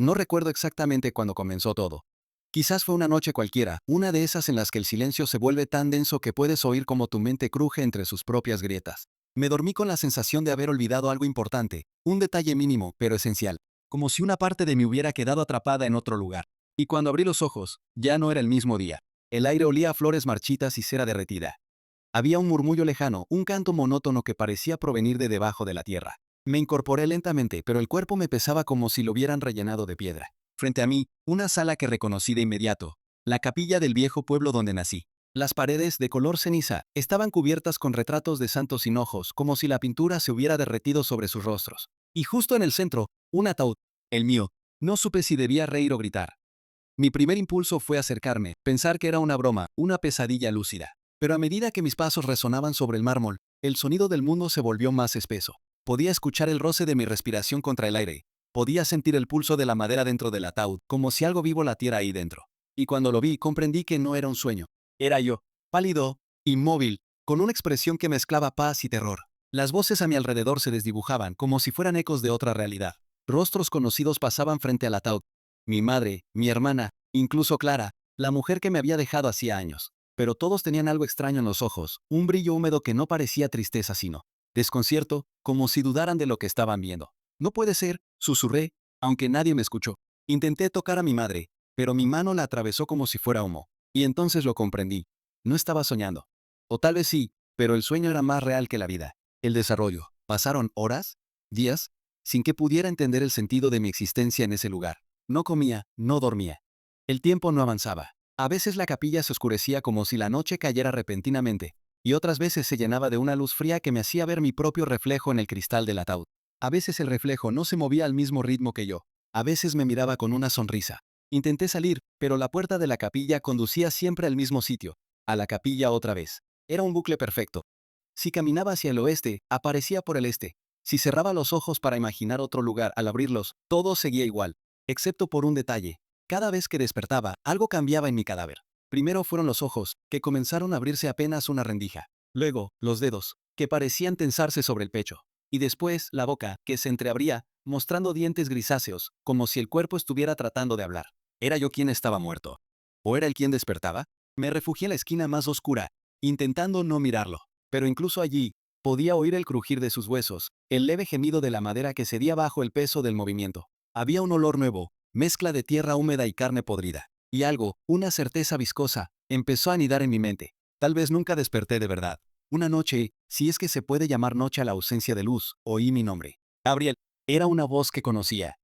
No recuerdo exactamente cuándo comenzó todo. Quizás fue una noche cualquiera, una de esas en las que el silencio se vuelve tan denso que puedes oír como tu mente cruje entre sus propias grietas. Me dormí con la sensación de haber olvidado algo importante, un detalle mínimo, pero esencial, como si una parte de mí hubiera quedado atrapada en otro lugar. Y cuando abrí los ojos, ya no era el mismo día. El aire olía a flores marchitas y cera derretida. Había un murmullo lejano, un canto monótono que parecía provenir de debajo de la tierra. Me incorporé lentamente, pero el cuerpo me pesaba como si lo hubieran rellenado de piedra. Frente a mí, una sala que reconocí de inmediato, la capilla del viejo pueblo donde nací. Las paredes, de color ceniza, estaban cubiertas con retratos de santos sin ojos, como si la pintura se hubiera derretido sobre sus rostros. Y justo en el centro, un ataúd, el mío. No supe si debía reír o gritar. Mi primer impulso fue acercarme, pensar que era una broma, una pesadilla lúcida. Pero a medida que mis pasos resonaban sobre el mármol, el sonido del mundo se volvió más espeso. Podía escuchar el roce de mi respiración contra el aire. Podía sentir el pulso de la madera dentro del ataúd, como si algo vivo latiera ahí dentro. Y cuando lo vi, comprendí que no era un sueño. Era yo, pálido, inmóvil, con una expresión que mezclaba paz y terror. Las voces a mi alrededor se desdibujaban, como si fueran ecos de otra realidad. Rostros conocidos pasaban frente al ataúd. Mi madre, mi hermana, incluso Clara, la mujer que me había dejado hacía años. Pero todos tenían algo extraño en los ojos, un brillo húmedo que no parecía tristeza sino desconcierto, como si dudaran de lo que estaban viendo. No puede ser, susurré, aunque nadie me escuchó. Intenté tocar a mi madre, pero mi mano la atravesó como si fuera humo. Y entonces lo comprendí. No estaba soñando. O tal vez sí, pero el sueño era más real que la vida. El desarrollo. Pasaron horas, días, sin que pudiera entender el sentido de mi existencia en ese lugar. No comía, no dormía. El tiempo no avanzaba. A veces la capilla se oscurecía como si la noche cayera repentinamente, y otras veces se llenaba de una luz fría que me hacía ver mi propio reflejo en el cristal del ataúd. A veces el reflejo no se movía al mismo ritmo que yo. A veces me miraba con una sonrisa. Intenté salir, pero la puerta de la capilla conducía siempre al mismo sitio, a la capilla otra vez. Era un bucle perfecto. Si caminaba hacia el oeste, aparecía por el este. Si cerraba los ojos para imaginar otro lugar al abrirlos, todo seguía igual, excepto por un detalle. Cada vez que despertaba, algo cambiaba en mi cadáver. Primero fueron los ojos, que comenzaron a abrirse apenas una rendija. Luego, los dedos, que parecían tensarse sobre el pecho. Y después, la boca, que se entreabría, mostrando dientes grisáceos, como si el cuerpo estuviera tratando de hablar. ¿Era yo quien estaba muerto? ¿O era el quien despertaba? Me refugié en la esquina más oscura, intentando no mirarlo. Pero incluso allí, podía oír el crujir de sus huesos, el leve gemido de la madera que cedía bajo el peso del movimiento. Había un olor nuevo, mezcla de tierra húmeda y carne podrida. Y algo, una certeza viscosa, empezó a anidar en mi mente. Tal vez nunca desperté de verdad. Una noche, si es que se puede llamar noche a la ausencia de luz, oí mi nombre. Gabriel. Era una voz que conocía.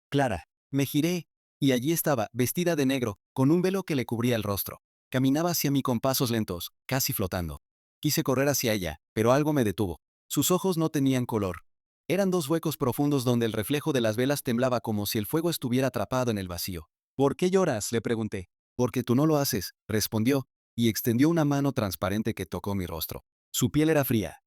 Clara. Me giré, y allí estaba, vestida de negro, con un velo que le cubría el rostro. Caminaba hacia mí con pasos lentos, casi flotando. Quise correr hacia ella, pero algo me detuvo. Sus ojos no tenían color. Eran dos huecos profundos donde el reflejo de las velas temblaba como si el fuego estuviera atrapado en el vacío. ¿Por qué lloras?, le pregunté. Porque tú no lo haces, respondió, y extendió una mano transparente que tocó mi rostro. Su piel era fría.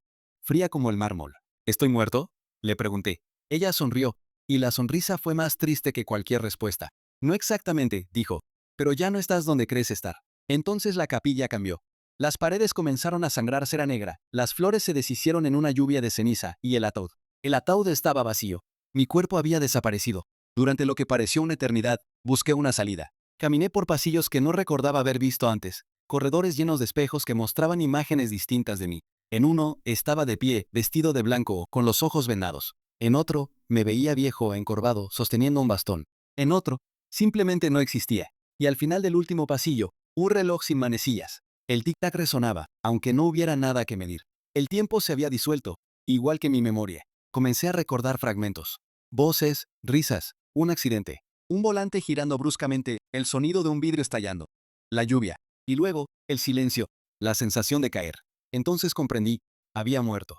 Fría como el mármol. ¿Estoy muerto?, le pregunté. Ella sonrió, y la sonrisa fue más triste que cualquier respuesta. No exactamente, dijo, pero ya no estás donde crees estar. Entonces la capilla cambió. Las paredes comenzaron a sangrar cera negra, las flores se deshicieron en una lluvia de ceniza, y el ataúd. El ataúd estaba vacío. Mi cuerpo había desaparecido. Durante lo que pareció una eternidad, busqué una salida. Caminé por pasillos que no recordaba haber visto antes, corredores llenos de espejos que mostraban imágenes distintas de mí. En uno, estaba de pie, vestido de blanco, con los ojos vendados. En otro, me veía viejo, encorvado, sosteniendo un bastón. En otro, simplemente no existía. Y al final del último pasillo, un reloj sin manecillas. El tic-tac resonaba, aunque no hubiera nada que medir. El tiempo se había disuelto, igual que mi memoria. Comencé a recordar fragmentos. Voces, risas, un accidente. Un volante girando bruscamente, el sonido de un vidrio estallando. La lluvia. Y luego, el silencio, la sensación de caer. Entonces comprendí, había muerto.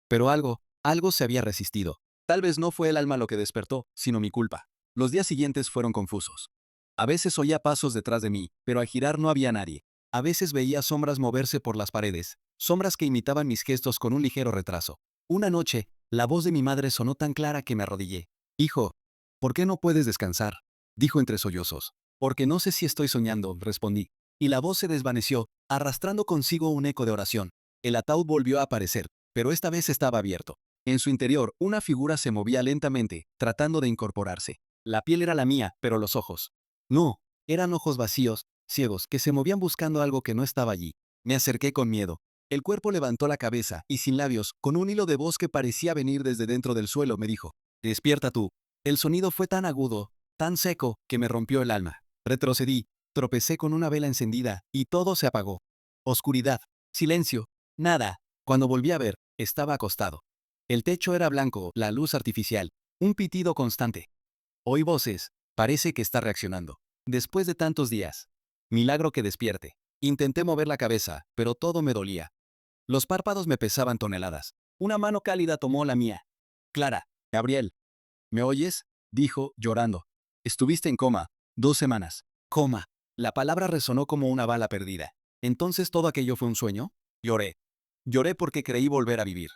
Pero algo se había resistido. Tal vez no fue el alma lo que despertó, sino mi culpa. Los días siguientes fueron confusos. A veces oía pasos detrás de mí, pero al girar no había nadie. A veces veía sombras moverse por las paredes, sombras que imitaban mis gestos con un ligero retraso. Una noche, la voz de mi madre sonó tan clara que me arrodillé. Hijo, ¿por qué no puedes descansar?, dijo entre sollozos. Porque no sé si estoy soñando, respondí. Y la voz se desvaneció, arrastrando consigo un eco de oración. El ataúd volvió a aparecer, pero esta vez estaba abierto. En su interior, una figura se movía lentamente, tratando de incorporarse. La piel era la mía, pero los ojos. No, eran ojos vacíos, ciegos, que se movían buscando algo que no estaba allí. Me acerqué con miedo. El cuerpo levantó la cabeza y sin labios, con un hilo de voz que parecía venir desde dentro del suelo, me dijo, «Despierta tú». El sonido fue tan agudo, tan seco, que me rompió el alma. Retrocedí, tropecé con una vela encendida, y todo se apagó. Oscuridad, silencio, nada. Cuando volví a ver, estaba acostado. El techo era blanco, la luz artificial, un pitido constante. Oí voces, parece que está reaccionando. Después de tantos días. Milagro que despierte. Intenté mover la cabeza, pero todo me dolía. Los párpados me pesaban toneladas. Una mano cálida tomó la mía. Clara, Gabriel, ¿me oyes? Dijo, llorando. Estuviste en coma, 2 semanas. Coma. La palabra resonó como una bala perdida. ¿Entonces todo aquello fue un sueño? Lloré. Lloré porque creí volver a vivir.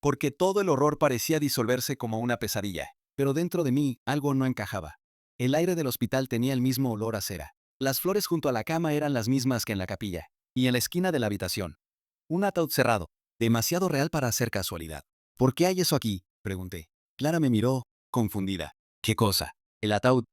Porque todo el horror parecía disolverse como una pesadilla. Pero dentro de mí, algo no encajaba. El aire del hospital tenía el mismo olor a cera. Las flores junto a la cama eran las mismas que en la capilla. Y en la esquina de la habitación. Un ataúd cerrado. Demasiado real para ser casualidad. ¿Por qué hay eso aquí? Pregunté. Clara me miró, confundida. ¿Qué cosa? El ataúd.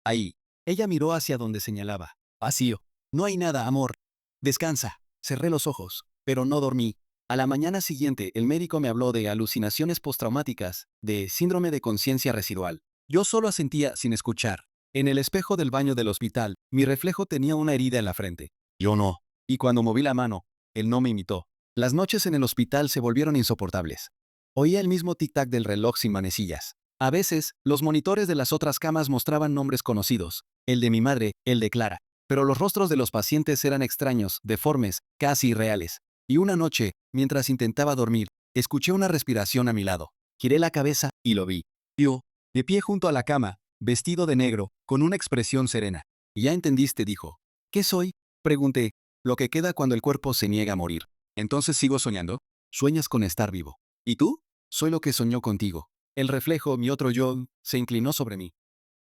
Ahí. Ella miró hacia donde señalaba. Vacío. No hay nada, amor. Descansa. Cerré los ojos, pero no dormí. A la mañana siguiente, el médico me habló de alucinaciones postraumáticas, de síndrome de conciencia residual. Yo solo asentía sin escuchar. En el espejo del baño del hospital, mi reflejo tenía una herida en la frente. Yo no. Y cuando moví la mano, él no me imitó. Las noches en el hospital se volvieron insoportables. Oía el mismo tic-tac del reloj sin manecillas. A veces, los monitores de las otras camas mostraban nombres conocidos, el de mi madre, el de Clara. Pero los rostros de los pacientes eran extraños, deformes, casi irreales. Y una noche, mientras intentaba dormir, escuché una respiración a mi lado. Giré la cabeza y lo vi. Yo, de pie junto a la cama, vestido de negro, con una expresión serena. «Ya entendiste», dijo. «¿Qué soy?», pregunté. «Lo que queda cuando el cuerpo se niega a morir». «¿Entonces sigo soñando?». «Sueñas con estar vivo». «¿Y tú?». «Soy lo que soñó contigo». El reflejo, mi otro yo, se inclinó sobre mí.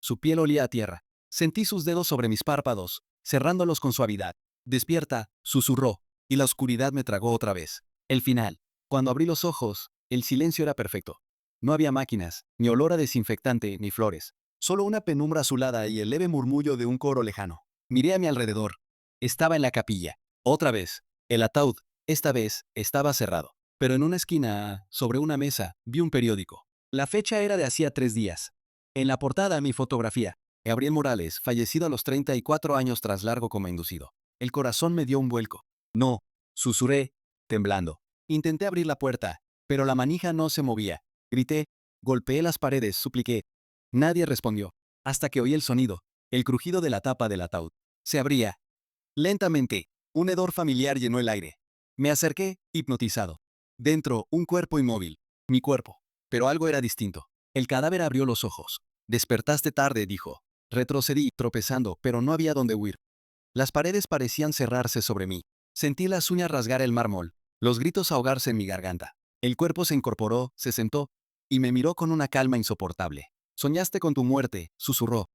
Su piel olía a tierra. Sentí sus dedos sobre mis párpados, cerrándolos con suavidad. «Despierta», susurró, y la oscuridad me tragó otra vez. El final. Cuando abrí los ojos, el silencio era perfecto. No había máquinas, ni olor a desinfectante, ni flores. Solo una penumbra azulada y el leve murmullo de un coro lejano. Miré a mi alrededor. Estaba en la capilla. Otra vez. El ataúd, esta vez, estaba cerrado. Pero en una esquina, sobre una mesa, vi un periódico. La fecha era de hacía 3 días. En la portada, mi fotografía. Gabriel Morales, fallecido a los 34 años tras largo coma inducido. El corazón me dio un vuelco. «No», susurré, temblando. Intenté abrir la puerta, pero la manija no se movía. Grité, golpeé las paredes, supliqué. Nadie respondió. Hasta que oí el sonido, el crujido de la tapa del ataúd. Se abría. Lentamente, un hedor familiar llenó el aire. Me acerqué, hipnotizado. Dentro, un cuerpo inmóvil. Mi cuerpo. Pero algo era distinto. El cadáver abrió los ojos. «Despertaste tarde», dijo. Retrocedí, tropezando, pero no había dónde huir. Las paredes parecían cerrarse sobre mí. Sentí las uñas rasgar el mármol, los gritos ahogarse en mi garganta. El cuerpo se incorporó, se sentó, y me miró con una calma insoportable. «Soñaste con tu muerte», susurró.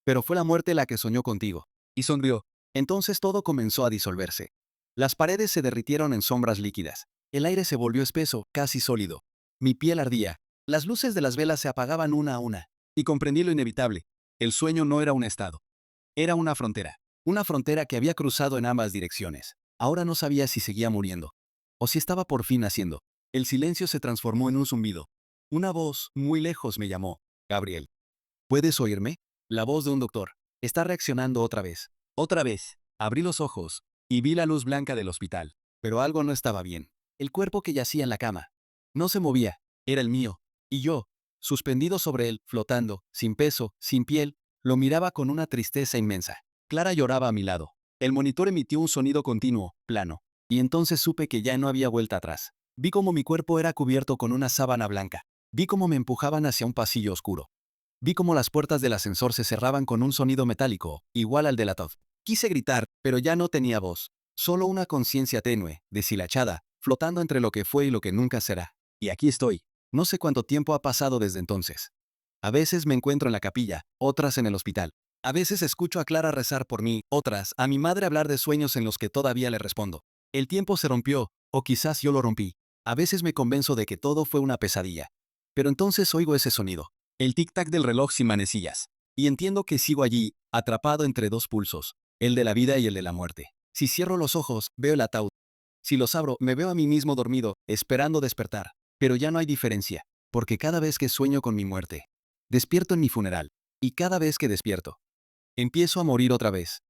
«Pero fue la muerte la que soñó contigo». Y sonrió. Entonces todo comenzó a disolverse. Las paredes se derritieron en sombras líquidas. El aire se volvió espeso, casi sólido. Mi piel ardía. Las luces de las velas se apagaban una a una. Y comprendí lo inevitable. El sueño no era un estado. Era una frontera. Una frontera que había cruzado en ambas direcciones. Ahora no sabía si seguía muriendo. O si estaba por fin naciendo. El silencio se transformó en un zumbido. Una voz, muy lejos, me llamó. «Gabriel. ¿Puedes oírme?». La voz de un doctor. «Está reaccionando otra vez». Otra vez. Abrí los ojos. Y vi la luz blanca del hospital. Pero algo no estaba bien. El cuerpo que yacía en la cama. No se movía. Era el mío. Y yo, suspendido sobre él, flotando, sin peso, sin piel, lo miraba con una tristeza inmensa. Clara lloraba a mi lado. El monitor emitió un sonido continuo, plano. Y entonces supe que ya no había vuelta atrás. Vi cómo mi cuerpo era cubierto con una sábana blanca. Vi cómo me empujaban hacia un pasillo oscuro. Vi cómo las puertas del ascensor se cerraban con un sonido metálico, igual al del ataúd. Quise gritar, pero ya no tenía voz. Solo una conciencia tenue, deshilachada, flotando entre lo que fue y lo que nunca será. Y aquí estoy. No sé cuánto tiempo ha pasado desde entonces. A veces me encuentro en la capilla, otras en el hospital. A veces escucho a Clara rezar por mí, otras a mi madre hablar de sueños en los que todavía le respondo. El tiempo se rompió, o quizás yo lo rompí. A veces me convenzo de que todo fue una pesadilla. Pero entonces oigo ese sonido. El tic-tac del reloj sin manecillas. Y entiendo que sigo allí, atrapado entre dos pulsos, el de la vida y el de la muerte. Si cierro los ojos, veo el ataúd. Si los abro, me veo a mí mismo dormido, esperando despertar. Pero ya no hay diferencia, porque cada vez que sueño con mi muerte, despierto en mi funeral. Y cada vez que despierto, empiezo a morir otra vez.